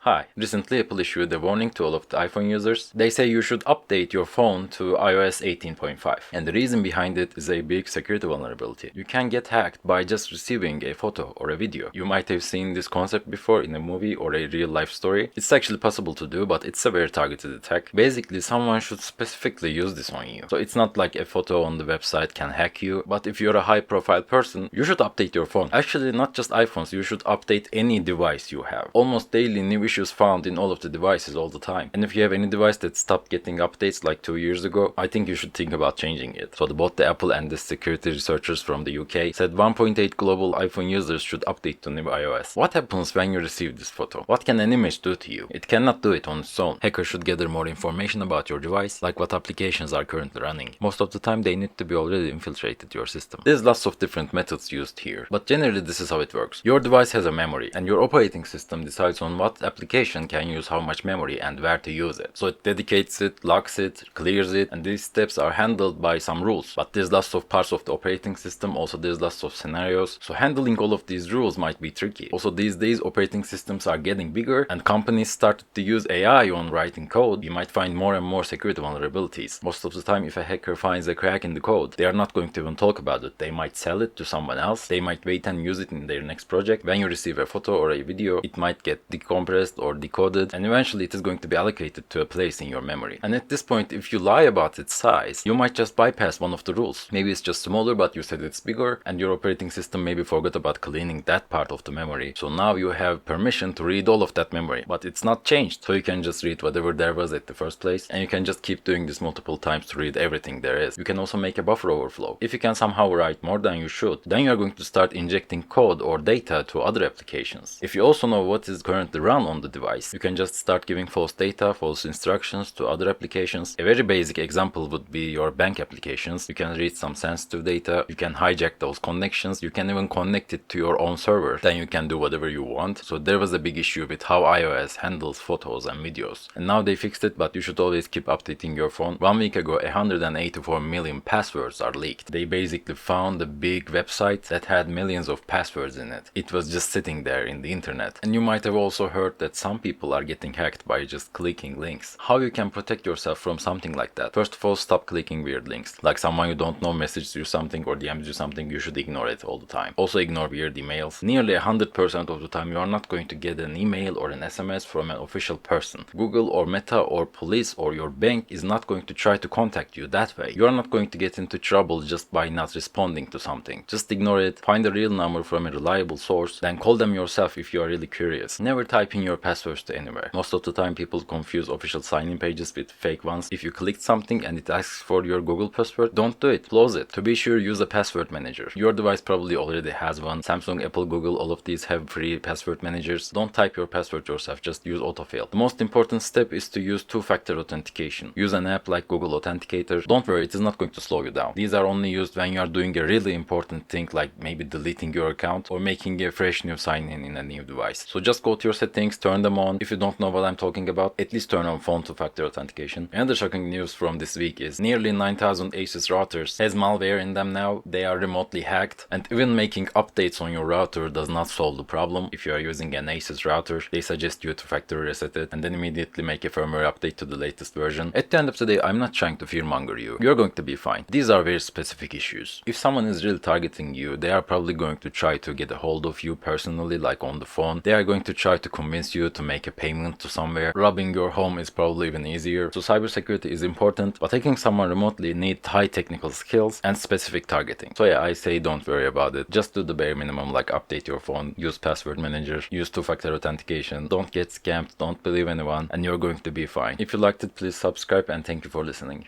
Hi, recently Apple issued a warning to all of the iPhone users. They say you should update your phone to iOS 18.5. And the reason behind it is a big security vulnerability. You can get hacked by just receiving a photo or a video. You might have seen this concept before in a movie or a real life story. It's actually possible to do, but it's a very targeted attack. Basically, someone should specifically use this on you. So it's not like a photo on the website can hack you, but if you're a high profile person, you should update your phone. Actually, not just iPhones, you should update any device you have. Almost daily new issues found in all of the devices all the time. And if you have any device that stopped getting updates like 2 years ago, I think you should think about changing it. So both the Apple and the security researchers from the UK said 1.8 global iPhone users should update to new iOS. What happens when you receive this photo? What can an image do to you? It cannot do it on its own. Hackers should gather more information about your device, like what applications are currently running. Most of the time they need to be already infiltrated your system. There's lots of different methods used here, but generally this is how it works. Your device has a memory, and your operating system decides on what application can use how much memory and where to use it. So it dedicates it, locks it, clears it, and these steps are handled by some rules. But there's lots of parts of the operating system, also there's lots of scenarios, so handling all of these rules might be tricky. Also these days operating systems are getting bigger and companies started to use AI on writing code. You might find more and more security vulnerabilities. Most of the time if a hacker finds a crack in the code, they are not going to even talk about it. They might sell it to someone else, they might wait and use it in their next project. When you receive a photo or a video, it might get decompressed or decoded, and eventually it is going to be allocated to a place in your memory. And at this point, if you lie about its size, you might just bypass one of the rules. Maybe it's just smaller, but you said it's bigger, and your operating system maybe forgot about cleaning that part of the memory. So now you have permission to read all of that memory, but it's not changed. So you can just read whatever there was at the first place, and you can just keep doing this multiple times to read everything there is. You can also make a buffer overflow. If you can somehow write more than you should, then you are going to start injecting code or data to other applications. If you also know what is currently run on the device, you can just start giving false data, false instructions to other applications. A very basic example would be your bank applications. You can read some sensitive data, you can hijack those connections, you can even connect it to your own server. Then you can do whatever you want. So there was a big issue with how iOS handles photos and videos. And now they fixed it, but you should always keep updating your phone. 1 week ago, 184 million passwords are leaked. They basically found a big website that had millions of passwords in it. It was just sitting there in the internet. And you might have also heard that some people are getting hacked by just clicking links. How you can protect yourself from something like that? First of all, stop clicking weird links. Like someone you don't know messages you something or DMs you something, you should ignore it all the time. Also ignore weird emails. Nearly 100% of the time you are not going to get an email or an SMS from an official person. Google or Meta or police or your bank is not going to try to contact you that way. You are not going to get into trouble just by not responding to something. Just ignore it, find a real number from a reliable source, then call them yourself if you are really curious. Never type in your passwords to anywhere. Most of the time people confuse official sign-in pages with fake ones. If you clicked something and it asks for your Google password, don't do it. Close it. To be sure, use a password manager. Your device probably already has one. Samsung, Apple, Google, all of these have free password managers. Don't type your password yourself, just use autofill. The most important step is to use two-factor authentication. Use an app like Google Authenticator. Don't worry, it is not going to slow you down. These are only used when you are doing a really important thing like maybe deleting your account or making a fresh new sign-in in a new device. So just go to your settings, turn them on. If you don't know what I'm talking about, at least turn on phone two-factor authentication. Another shocking news from this week is nearly 9,000 Asus routers has malware in them now. They are remotely hacked, and even making updates on your router does not solve the problem. If you are using an Asus router, they suggest you to factory reset it and then immediately make a firmware update to the latest version. At the end of the day, I'm not trying to fearmonger you. You're going to be fine. These are very specific issues. If someone is really targeting you, they are probably going to try to get a hold of you personally, like on the phone. They are going to try to convince you to make a payment to somewhere. Robbing your home is probably even easier. So cybersecurity is important, but hacking someone remotely needs high technical skills and specific targeting. So yeah, I say don't worry about it. Just do the bare minimum, like update your phone, use password manager, use two-factor authentication, don't get scammed, don't believe anyone, and you're going to be fine. If you liked it, please subscribe, and thank you for listening.